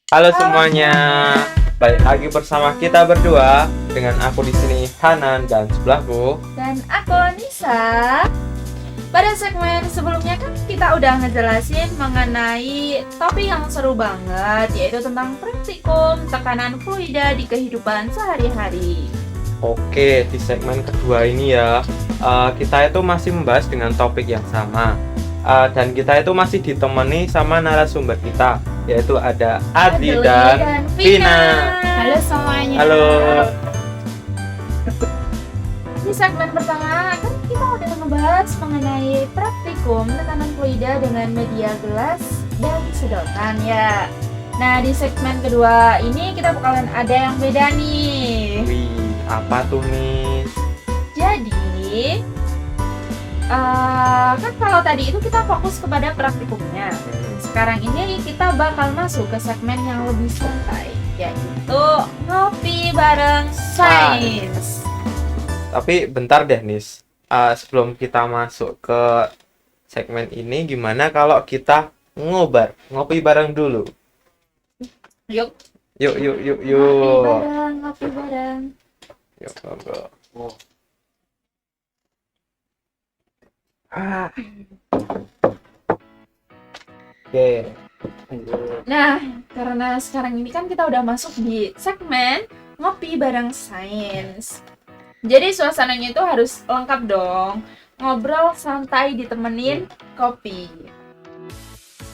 Halo semuanya, balik lagi bersama kita berdua dengan aku di sini Hanan dan sebelahku. Dan aku Nisa. Pada segmen sebelumnya kan kita udah ngejelasin mengenai topik yang seru banget, yaitu tentang praktikum tekanan fluida di kehidupan sehari-hari. Oke, di segmen kedua ini ya, kita itu masih membahas dengan topik yang sama. Dan kita itu masih ditemani sama narasumber kita, yaitu ada Adli dan Vina. Halo semuanya. Halo. Di segmen pertama kan kita udah ngebahas mengenai praktikum tekanan fluida dengan media gelas dan sedotan ya. Nah, di segmen kedua ini kita bakalan ada yang beda nih. Wih, apa tuh nih? Jadi kan kalau tadi itu kita fokus kepada praktikumnya. Sekarang ini kita bakal masuk ke segmen yang lebih santai, yaitu ngopi bareng sains. Tapi bentar deh Nis, sebelum kita masuk ke segmen ini, gimana kalau kita ngopi bareng dulu? Yuk. Yuk. Ngopi bareng. Yuk, ngobrol. Oke. Nah, karena sekarang ini kan kita udah masuk di segmen ngopi bareng sains. Jadi suasananya itu harus lengkap dong. Ngobrol santai ditemenin kopi.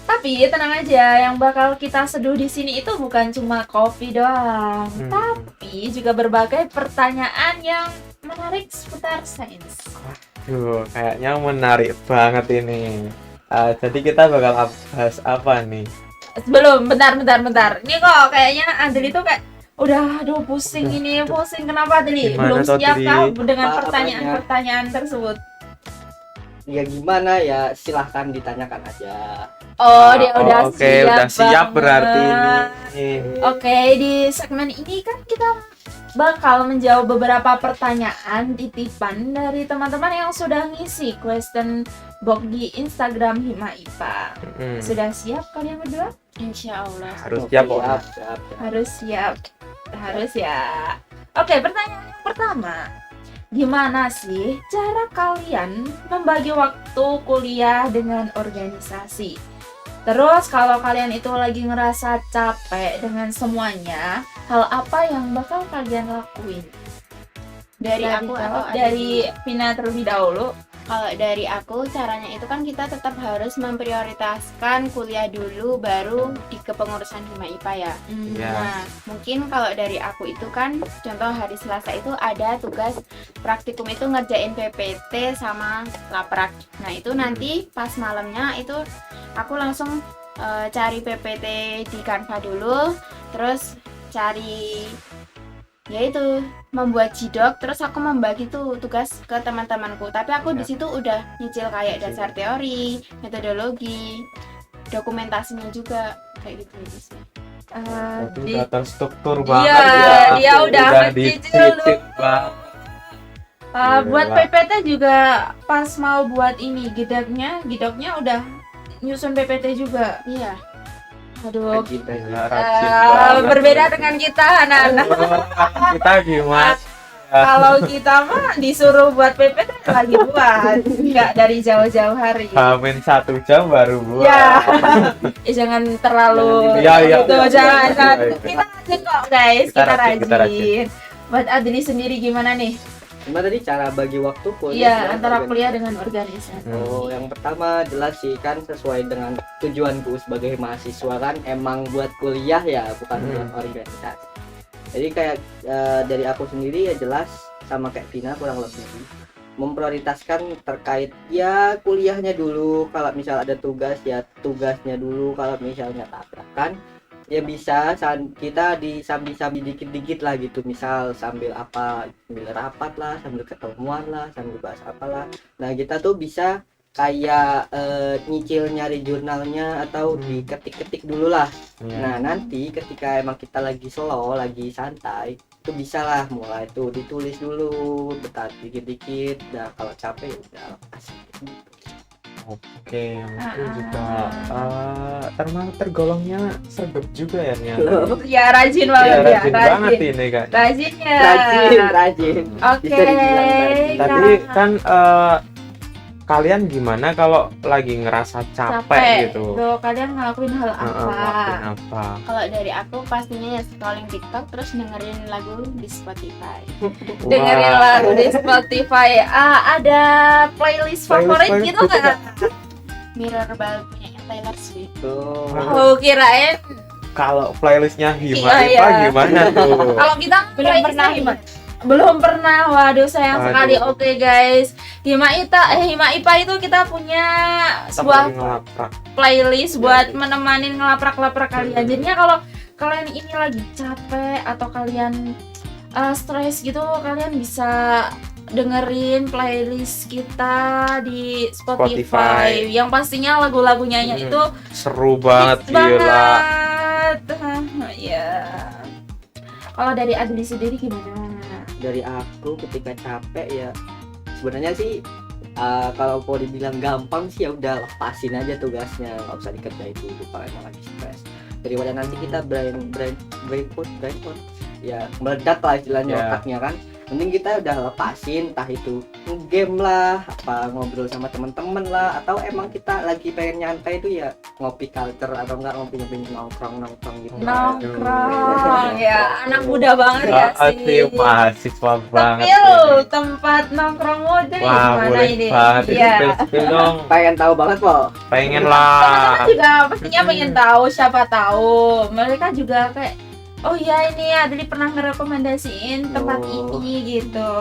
Tapi tenang aja, yang bakal kita seduh di sini itu bukan cuma kopi doang, tapi juga berbagai pertanyaan yang menarik seputar sains. Duh, kayaknya menarik banget ini. Jadi kita bakal bahas apa nih? Belum, bentar. Ini kok kayaknya Adli tuh kayak aduh pusing ini, pusing. Kenapa Adli? Gimana Belum tuh, siap Adli? kah dengan Apa pertanyaan-pertanyaan tersebut? Ya gimana ya, silahkan ditanyakan aja. Oh, dia udah Oke, siap. udah siap banget. berarti ini. Oke, di segmen ini kan kita bakal menjawab beberapa pertanyaan titipan dari teman-teman yang sudah ngisi question box di Instagram Hima IPA. Sudah siap kalian berdua? Insya Allah. Harus siap kok. Siap. Harus ya. Oke, pertanyaan yang pertama. Gimana sih cara kalian membagi waktu kuliah dengan organisasi? Terus kalau kalian itu lagi ngerasa capek dengan semuanya, hal apa yang bakal kalian lakuin? Dari aku atau dari Vina terlebih dahulu. Kalau dari aku, caranya itu kan kita tetap harus memprioritaskan kuliah dulu, baru di kepengurusan Hima IPA ya. Ya. Nah, mungkin kalau dari aku itu kan, contoh hari Selasa itu ada tugas praktikum itu ngerjain PPT sama laprak. Nah itu nanti pas malamnya itu aku langsung cari PPT di Canva dulu, terus cari yaitu membuat jidok, terus aku membagi tuh tugas ke teman-temanku. Tapi aku di situ udah nyicil kayak dasar teori, metodologi, dokumentasinya juga kayak gitu sih. Udah terstruktur banget. Iya, ya. dia udah mencicil dicicil dulu. banget. Buat Gila. PPT juga pas mau buat ini gidoknya udah nyusun PPT juga. Iya. Aduh, Gila, rajin banget. berbeda dengan kita anak-anak. Kita gimana? Kalau kita mah disuruh buat PPT lagi buat, nggak dari jauh-jauh hari. Hamin 1 jam baru buat. Ya, jangan terlalu. Iya. Gitu, jangan. Baik. Kita rajin kok guys, Kita kita rajin, kita rajin. Buat Adli sendiri gimana nih? Gimana tadi cara bagi waktu kuliah? Iya, dengan antara organisasi? kuliah dengan organisasi. Oh, yang pertama jelas sih kan sesuai dengan tujuanku sebagai mahasiswa kan emang buat kuliah ya, bukan buat organisasi. Jadi kayak dari aku sendiri ya jelas sama kayak Vina kurang lebih memprioritaskan terkait ya kuliahnya dulu. Kalau misal ada tugas ya tugasnya dulu. Kalau misalnya tabrakan ya bisa kita disambi-sambi dikit-dikit lah gitu, misal sambil rapat lah, sambil ketemuan lah, sambil bahas apalah. Nah kita tuh bisa kayak nyicil nyari jurnalnya atau diketik-ketik dulu lah. Nah nanti ketika emang kita lagi slow, lagi santai, itu bisa lah mulai tuh ditulis dulu, bentar dikit-dikit. Nah kalau capek udah asik. Oke, itu juga tergolongnya sergap juga ya Nia. Ya rajin Ya, banget ya, rajin banget ini kan. Rajin ya. Rajin. Oke. Bisa dibilang rajin. Tadi kan kalian gimana kalau lagi ngerasa capek gitu? Tuh, kalian ngelakuin hal Ngelakuin apa? apa? Kalau dari aku pastinya ya scrolling TikTok terus dengerin lagu di Spotify. Dengerin Wah. lagu di Spotify. Ada playlist favorit Playlist gitu nggak? Mirror Ball punya Taylor Swift. Tuh. Oh, kirain Kalau playlistnya Hima Iya, Ipa iya. gimana tuh? kalau kita Belum playlistnya pernah. gimana? Belum pernah. Waduh, sayang Waduh. sekali. Oke, guys. Hima Ipa itu kita punya sebuah Sampai ngelaprak. playlist buat menemani ngelaprak-laprak kalian. Jadinya kalau kalian ini lagi capek atau kalian stres gitu, kalian bisa dengerin playlist kita di Spotify. Spotify. Yang pastinya lagu-lagunya Hmm. itu Seru banget, hits gila. banget. Ya. Kalau dari Adli sendiri gimana? Dari aku ketika capek ya sebenarnya sih kalau mau dibilang gampang sih ya udah lepasin aja tugasnya, nggak usah dikerjain dulu kalau emang lagi stres, daripada nanti kita brain food ya meledak lah istilahnya Ya. otaknya kan. Mending kita udah lepasin, entah itu game lah, apa ngobrol sama teman-teman lah, atau emang kita lagi pengen nyantai itu ya ngopi culture atau enggak ngopi nongkrong gitu. Nongkrong ya, anak muda banget ya Banget sih, sih. mahasiswa banget. Tapi lu ini. tempat nongkrong muda Wah, gimana boleh ini? banget. Iya. Spill dong. Pengen tahu banget kok. Pengen Teman-teman lah. juga pastinya pengen tahu, siapa tahu mereka juga kayak oh iya ini Adli pernah ngerekomendasiin tempat Oh. ini gitu.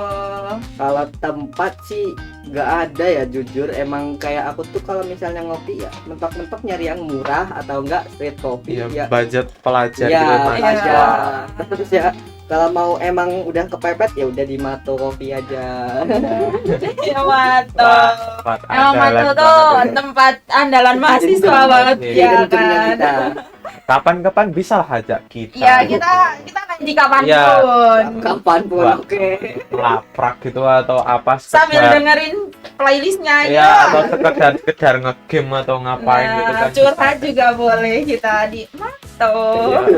Kalau tempat sih nggak ada ya jujur, emang kayak aku tuh kalau misalnya ngopi ya mentok-mentok nyari yang murah atau enggak street coffee Iya, ya. budget pelajar Ya, gitu Mas. mahasiswa. Iya. Terus ya kalau mau emang udah kepepet ya udah di Mato Coffee aja. Ya Mato. Wah, tempat Emang Mato andalan tuh banget ini. tempat andalan mahasiswa banget Iya. ya Jadi tentunya kan. kita Kapan-kapan bisa lah ajak kita. Ya kita ngaji kapanpun kapanpun Wah. oke. Laprak gitu atau apa sambil sekedar- dengerin playlistnya ya atau sekedar ngegame atau ngapain Nah, gitu kan. curhat juga boleh kita di Mato.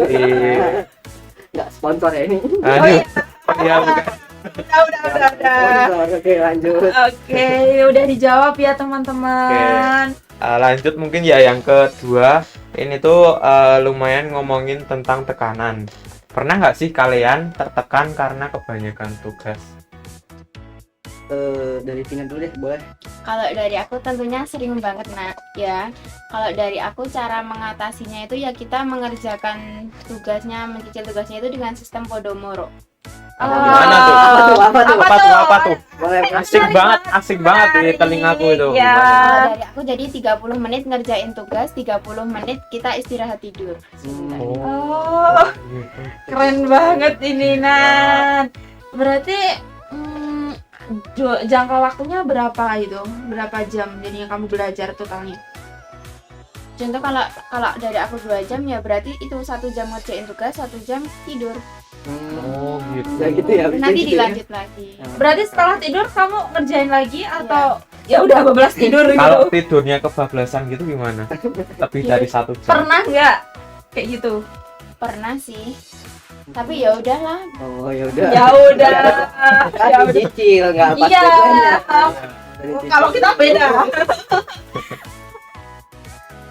Iya. Nggak sponsor ya ini. Oh iya, Iya, bukan. udah. Sponsor, oke lanjut. Oke, udah dijawab ya teman-teman. Lanjut mungkin ya yang kedua. Ini tuh lumayan ngomongin tentang tekanan. Pernah nggak sih kalian tertekan karena kebanyakan tugas? Dari Vina dulu deh boleh. Kalau dari aku tentunya sering banget nak ya. Kalau dari aku cara mengatasinya itu ya kita mengerjakan tugasnya, mencicil tugasnya itu dengan sistem Pomodoro. Gimana tuh? Apa tuh? Boleh. Asik banget di telingaku itu. Ya. Gimana? Kalau dari aku jadi 30 menit ngerjain tugas, 30 menit kita istirahat tidur. Oh, gitu. keren banget ini Nan. Berarti jangka waktunya berapa itu? Berapa jam jadinya kamu belajar totalnya? Contoh kalau dari aku 2 jam ya berarti itu 1 jam ngerjain tugas, 1 jam tidur. Oh gitu. Ya gitu ya. bisa Nanti gitu ya. dilanjut lagi. Berarti setelah tidur kamu ngerjain lagi atau ya udah bablas tidur Kalau gitu? tidurnya kebablasan gitu gimana? Lebih dari 1 jam. Pernah nggak kayak gitu? Pernah sih. Tapi ya udahlah. Oh ya udah. Ya udah. Kan Ya udah. dicicil nggak pas Iya. deadline-nya. Kalau kita beda.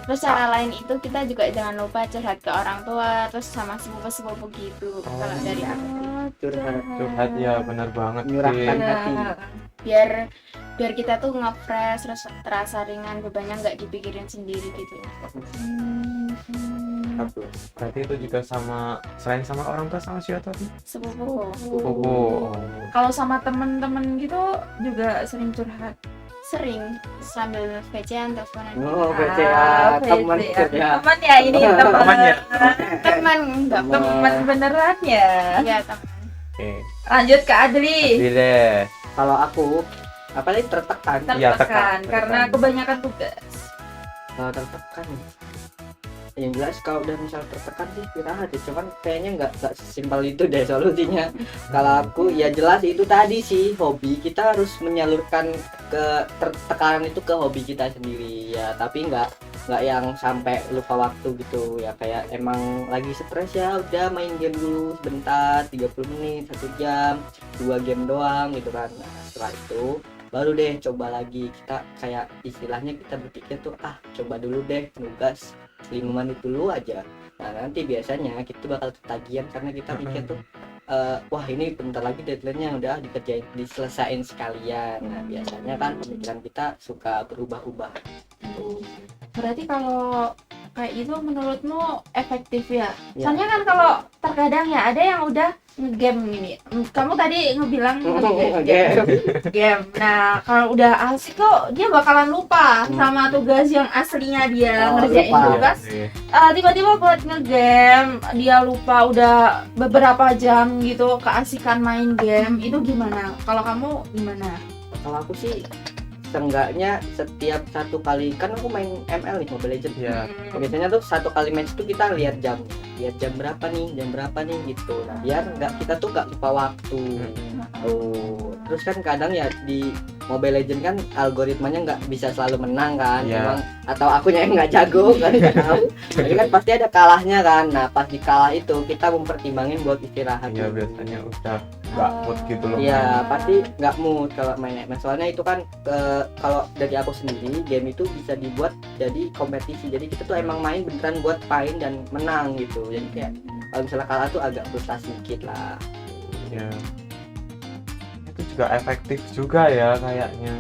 Terus cara lain itu kita juga jangan lupa curhat ke orang tua, terus sama sepupu-sepupu gitu. Kalau dari aku Curhat ya benar banget Menyurahkan sih. hati. biar kita tuh nge-fresh, terus terasa ringan, bebannya nggak dipikirin sendiri gitu. Berarti itu juga sama selain sama orang tua sama siapa tadi? Sepupu. Oh. Kalau sama temen-temen gitu juga sering curhat. Sering sambil VC-an teleponan. Oh, BCA teman VC. ya. Teman ya ini teman. Teman ya? Teman enggak Teman beneran ya. ya teman. Oke. Lanjut ke Adli. Dile. Kalau aku apalagi tertekan. Iya, Tertekan tekan. karena kebanyakan tugas. Kalau tertekan yang jelas kalau udah misal tertekan sih istirahat ya, cuman kayaknya nggak sesimpel itu deh solusinya. Kalau aku ya jelas itu tadi sih, hobi kita harus menyalurkan tekanan itu ke hobi kita sendiri ya, tapi nggak yang sampai lupa waktu gitu ya, kayak emang lagi stres ya udah main game dulu sebentar 30 menit 1 jam 2 game doang gitu kan. Nah, setelah itu baru deh coba lagi, kita kayak istilahnya kita berpikir tuh coba dulu deh nugas 5 menit dulu aja. Nah nanti biasanya kita bakal ketagihan karena kita mikir tuh wah ini bentar lagi deadline-nya udah dikerjain, diselesain sekalian. Nah biasanya kan pemikiran kita suka berubah-ubah. Berarti kalau kayak itu menurutmu efektif ya? Ya. Soalnya kan kalau terkadang ya ada yang udah ngegame gini. Kamu tadi ngebilang game. Nah, kalau udah asik kok dia bakalan lupa sama tugas yang aslinya dia ngerjain lupa. tugas. Tiba-tiba buat ngegame dia lupa udah beberapa jam gitu keasikan main game. Itu gimana? Kalau kamu gimana? Kalau aku sih seenggaknya setiap 1 kali, kan aku main ML nih, Mobile Legends. Ya. Biasanya tuh 1 kali match tuh kita lihat jam berapa nih gitu. Nah biar kita tuh nggak lupa waktu. Terus kan kadang ya di Mobile Legends kan algoritmanya nggak bisa selalu menang kan, Yeah. emang atau akunya yang nggak jago kan, nggak tahu. Jadi kan pasti ada kalahnya kan. Nah pas di kalah itu kita mempertimbangin buat istirahat. Iya, dulu. biasanya udah nggak mood gitu loh. Iya pasti nggak mood kalau main ML, soalnya itu kan kalau dari aku sendiri game itu bisa dibuat jadi kompetisi, jadi kita tuh emang main beneran buat main dan menang gitu. Jadi kayak kalau misalnya kalah tuh agak frustasi dikit lah. Ya. Itu juga efektif juga ya kayaknya.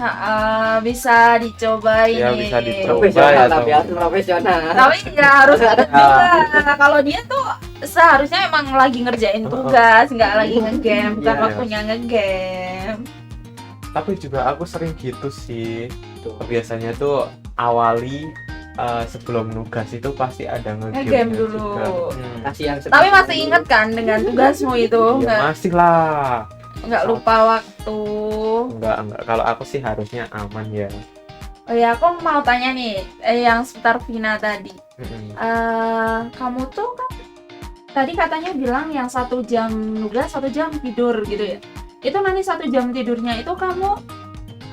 Bisa dicobain. Ya, bisa dicoba. Profesional ya, tapi Tom. harus profesional. Tapi ya harus ada juga. Kalau dia tuh seharusnya emang lagi ngerjain tugas, nggak lagi ngegame, bukan Iya. waktunya ngegame. Tapi juga aku sering gitu sih. Tuh. Biasanya tuh awali sebelum nugas itu pasti ada Ngegame ngegame dulu. juga. Kasih yang Tapi masih inget kan dengan tugasmu itu, Ya, masih lah. nggak lupa waktu. Enggak. Kalau aku sih harusnya aman ya. Oh ya, aku mau tanya nih, yang seputar Vina tadi. Mm-mm. Kamu tuh kan tadi katanya bilang yang 1 jam nugas, 1 jam tidur gitu ya. Itu nanti 1 jam tidurnya itu kamu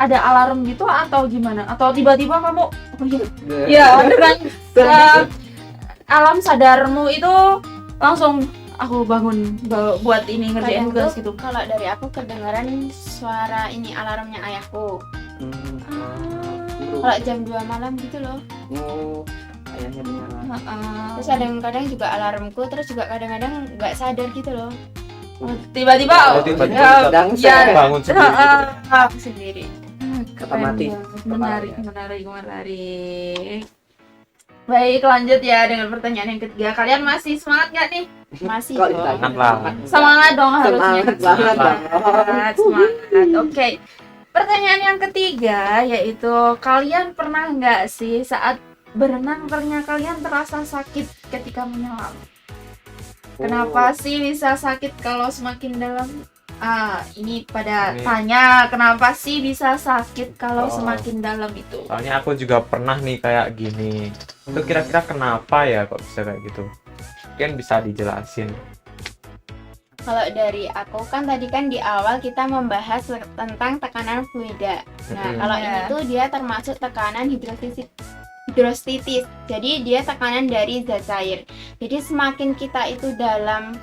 ada alarm gitu atau gimana? Atau tiba-tiba kamu ya dengan alam sadarmu itu langsung aku bangun buat ini ngerjain Kadang tugas tuh gitu. kalau dari aku kedengaran suara ini alarmnya ayahku. Kalau jam 2 malam gitu loh. ayahnya beneran. Terus kadang-kadang juga alarmku, terus juga kadang-kadang nggak sadar gitu loh. Tiba-tiba Tiba-tiba sedang ya, bangun sendiri. Sendiri. Keren Otomatis. banget. Menarik. Baik, lanjut ya dengan pertanyaan yang ketiga. Kalian masih semangat nggak nih? Masih Kok kok. ditanya? Semangat lah. Semangat dong harusnya. Semangat banget. Semangat. Oke. Pertanyaan yang ketiga yaitu kalian pernah nggak sih saat berenang ternyata kalian terasa sakit ketika menyelam? Kenapa sih bisa sakit kalau semakin dalam? Ini pada Ini- tanya kenapa sih bisa sakit kalau Oh. semakin dalam itu? Soalnya aku juga pernah nih kayak gini. Itu kira-kira kenapa ya kok bisa kayak gitu? Mungkin bisa dijelasin. Kalau dari aku kan tadi kan di awal kita membahas tentang tekanan fluida. Nah, Mm-mm. kalau Ya. ini tuh dia termasuk tekanan hidrostatis. Jadi dia tekanan dari zat cair. Jadi semakin kita itu dalam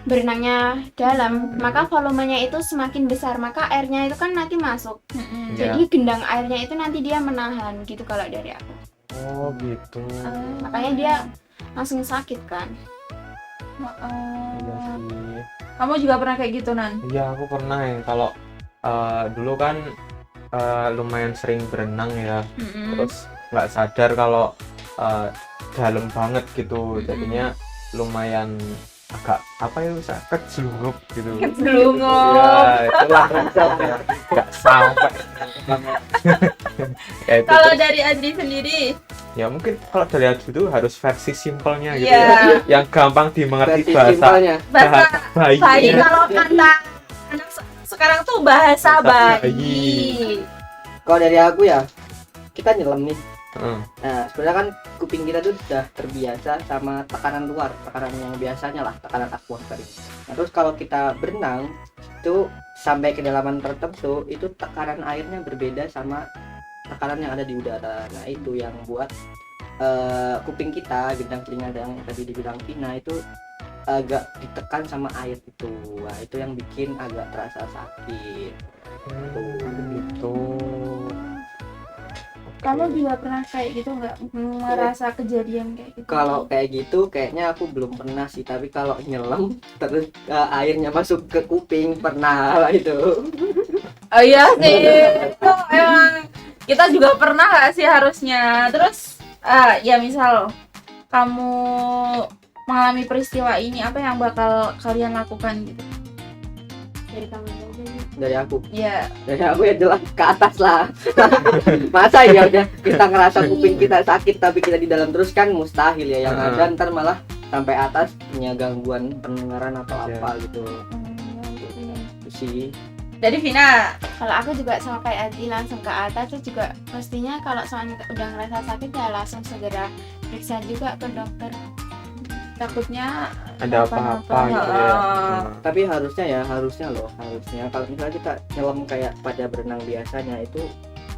berenangnya dalam, maka volumenya itu semakin besar, maka airnya itu kan nanti masuk. Ya. Jadi gendang airnya itu nanti dia menahan gitu kalau dari aku. Oh gitu. Makanya dia langsung sakit kan. Iya sih. Kamu juga pernah kayak gitu, Nan? Iya, aku pernah ya. Kalau dulu kan lumayan sering berenang ya. Terus nggak sadar kalau dalam banget gitu. Jadinya lumayan agak apa ya, bisa kejelungup gitu. Kejelungup. Ya, itulah rasanya. Nggak sampai. Ya, itu Kalau tuh. dari Adri sendiri, Ya mungkin kalau dari Adu itu harus versi simpelnya gitu Iya. ya. Yang gampang dimengerti Versi bahasa simpelnya. bahasa bayi. bayi kalau kata anak sekarang tuh bahasa Bahasa bayi. Kalau dari aku ya, kita nyelam nih. Nah, sebenarnya kan kuping kita tuh sudah terbiasa sama tekanan luar, tekanan yang biasanya lah, tekanan atmosfer. Nah, terus kalau kita berenang itu sampai kedalaman tertentu, itu tekanan airnya berbeda sama tekanan yang ada di udara. Nah, itu yang buat kuping kita, gendang telinga yang tadi dibilang Vina itu agak ditekan sama air itu. Nah, itu yang bikin agak terasa sakit. Gitu. Kamu juga pernah kayak gitu nggak, merasa kejadian kayak gitu? Kalau kayak gitu kayaknya aku belum pernah sih, tapi kalau nyelam terus airnya masuk ke kuping pernah lah itu. Oh iya sih, itu emang kita juga pernah nggak sih harusnya. Terus ya misal kamu mengalami peristiwa ini, apa yang bakal kalian lakukan gitu? Dari kamu aja nih. Dari aku Ya, ya jelas ke atas lah. Masa ya udah kita ngerasa kuping kita sakit tapi kita di dalam terus, kan mustahil ya. Yang ada ntar malah sampai atas punya gangguan pendengaran atau Iya. apa gitu. Itu sih. jadi Vina, Kalau aku juga sama kayak Adi, langsung ke atas. Terus juga pastinya kalau soalnya udah ngerasa sakit ya langsung segera periksa juga ke dokter. takutnya Ada apa-apa gitu ya. Tapi harusnya kalau misalnya kita nyelam kayak pada berenang biasanya itu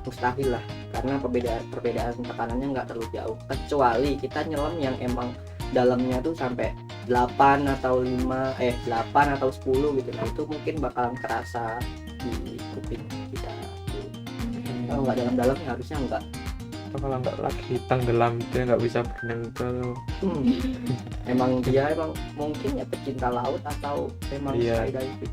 mustahil lah, karena perbedaan tekanannya nggak terlalu jauh, kecuali kita nyelam yang emang dalamnya tuh sampai 8 atau 10 gitu. Nah, itu mungkin bakalan kerasa di kuping kita. Kalau nggak dalam-dalam ya harusnya nggak. Kalau nggak lagi tenggelam itu nggak bisa berenang tuh. Emang mungkin ya pecinta laut atau memang Iya. skydiving.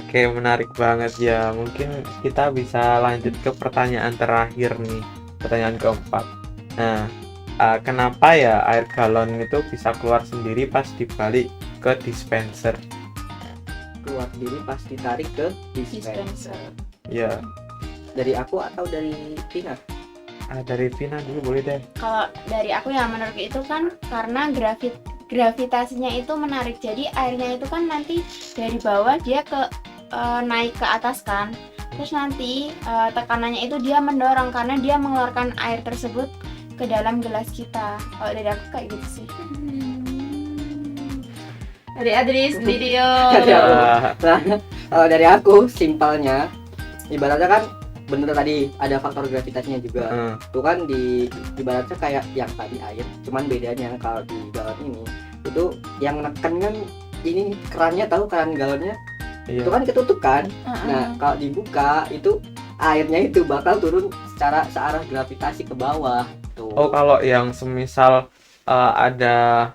Oke, menarik banget ya. Mungkin kita bisa lanjut ke pertanyaan terakhir nih, pertanyaan keempat. Nah, kenapa ya air galon itu bisa keluar sendiri pas dibalik ke dispenser? Keluar diri pas ditarik ke dispenser. Ya, Dari aku atau dari Vina? dari Vina dulu boleh deh. Kalau dari aku ya menurut itu kan karena gravitasinya itu menarik. Jadi airnya itu kan nanti dari bawah dia naik ke atas kan. Terus nanti tekanannya itu dia mendorong karena dia mengeluarkan air tersebut ke dalam gelas kita. Kalau dari aku kayak gitu sih. dari Adris video. Dari aku. Wah, Nah, kalau dari aku simpelnya, ibaratnya kan bener tadi ada faktor gravitasinya juga. Itu kan ibaratnya kayak yang tadi air, cuman bedanya kalau di galon ini itu yang neken kan ini kerannya, tahu keran galonnya iya. itu kan ketutup kan. Nah, kalau dibuka itu airnya itu bakal turun searah gravitasi ke bawah tuh. Oh, kalau yang semisal ada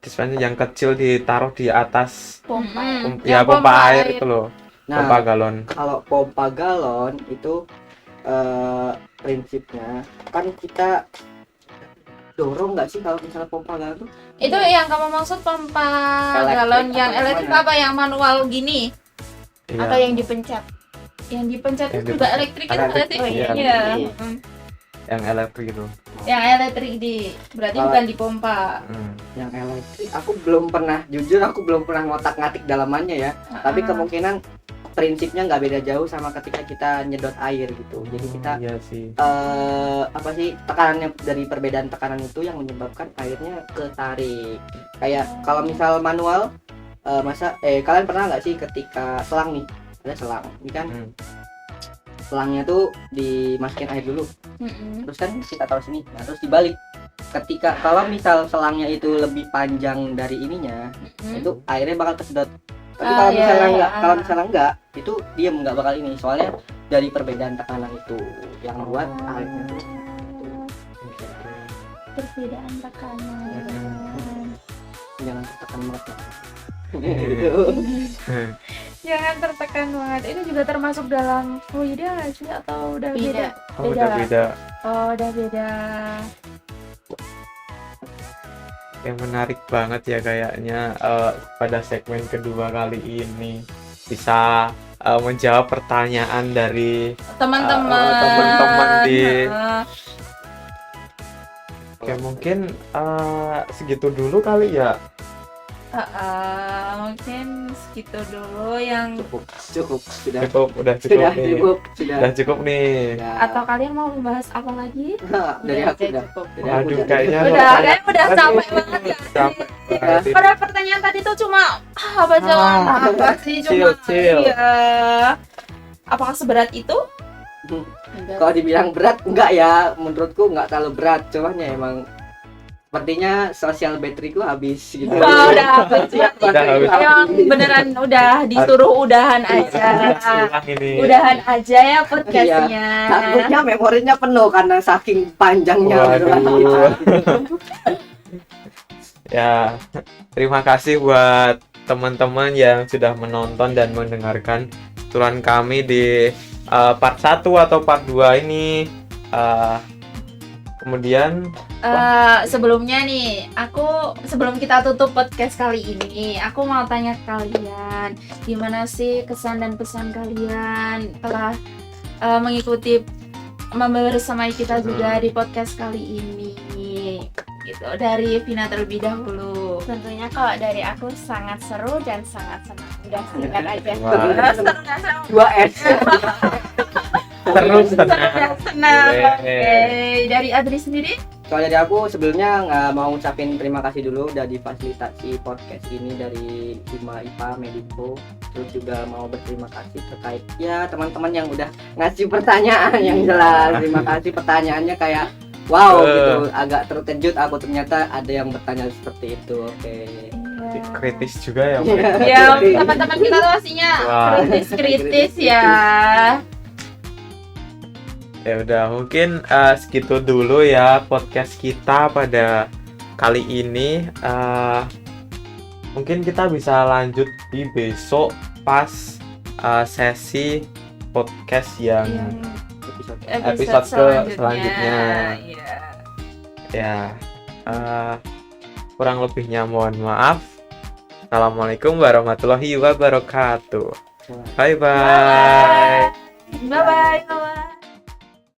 dispenser yang kecil ditaruh di atas Pompa Yang ya pompa pompa air air. itu loh, Nah, pompa galon. kalau pompa galon itu prinsipnya kan kita dorong nggak sih kalau misalnya pompa galon tuh? Itu yang kamu maksud pompa Elektrik galon yang apa elektrik gimana? apa yang manual gini? Iya. atau yang dipencet. Yang dipencet Yang itu juga dipencet. elektrik itu nggak sih? Elektrik, iya. Iya. Iya. Yang elektrik itu. Yang elektrik berarti Kalau- bukan dipompa. Yang elektrik aku belum pernah ngotak-ngatik dalamannya ya. Tapi kemungkinan prinsipnya nggak beda jauh sama ketika kita nyedot air gitu. Jadi kita Iya sih. apa sih tekanannya, dari perbedaan tekanan itu yang menyebabkan airnya ketarik. Kayak kalau misal manual, kalian pernah nggak sih ketika selang nih, ada selang ini kan, selangnya tuh dimasukin air dulu, terus kan kita taruh sini, nah terus dibalik. Ketika kalau misal selangnya itu lebih panjang dari ininya, itu airnya bakal kesedot. Tapi kalau iya, misalnya iya, enggak, kalau misalnya enggak, itu diem, nggak bakal ini. Soalnya dari perbedaan tekanan itu yang buat airnya tuh. Perbedaan tekanan. Jangan tekan banget lah. Jangan tertekan banget. Itu juga termasuk dalam fluida nggak sih atau udah beda? Oh, Beda udah lah. beda. Oh, udah beda. Yang menarik banget ya kayaknya pada segmen kedua kali ini bisa menjawab pertanyaan dari Teman-teman. teman-teman di Heeh. Oke, mungkin segitu dulu kali ya. Mungkin segitu dulu yang Cukup sudah Udah cukup sudah nih. cukup sudah. Udah cukup nih. Sudah. atau kalian mau membahas apa lagi? Dari Udah aku aja udah. cukup. Dari aku Aduh, udah. kayaknya Udah capek banget ya. capek banget ini. Pada pertanyaan tadi tuh cuma apa jalan apa sih cuma chill. iya. Apakah seberat itu? Enggak. Kalau dibilang berat enggak ya, menurutku enggak terlalu berat, cuman ya emang sepertinya sosial bateriku habis gitu. Wah, udah habis. Udah habis. Yang beneran udah disuruh udahan aja. Hilang ini. Udahan aja ya podcastnya. Takutnya memorinya penuh karena saking panjangnya. Waduh. Ya, terima kasih buat teman-teman yang sudah menonton dan mendengarkan tuturan kami di part 1 atau part 2 ini. Kemudian Sebelumnya nih, sebelum kita tutup podcast kali ini, aku mau tanya ke kalian, gimana sih kesan dan pesan kalian telah mengikuti membersamai kita juga di podcast kali ini? Gitu, dari Vina terlebih dahulu. Tentunya kalau dari aku sangat seru dan sangat senang. Udah singkat aja. wah, 2S. terus Senang. Oke, dari Adri sendiri? Kalau dari aku sebelumnya nggak mau ngucapin terima kasih dulu udah difasilitasi podcast ini dari Hima IPA Mediko. Terus juga mau berterima kasih terkait ya teman-teman yang udah ngasih pertanyaan yang jelas. Terima kasih pertanyaannya kayak wow gitu, agak terkejut aku ternyata ada yang bertanya seperti itu. Oke. kritis juga ya. Ya, teman-teman kita tuh pastinya Wah. kritis ya. Ya udah, mungkin segitu dulu ya podcast kita pada kali ini. Mungkin kita bisa lanjut di besok pas sesi podcast yang episode selanjutnya. Iya. Ya, kurang lebihnya mohon maaf. Assalamualaikum warahmatullahi wabarakatuh. Bye bye. Bye bye.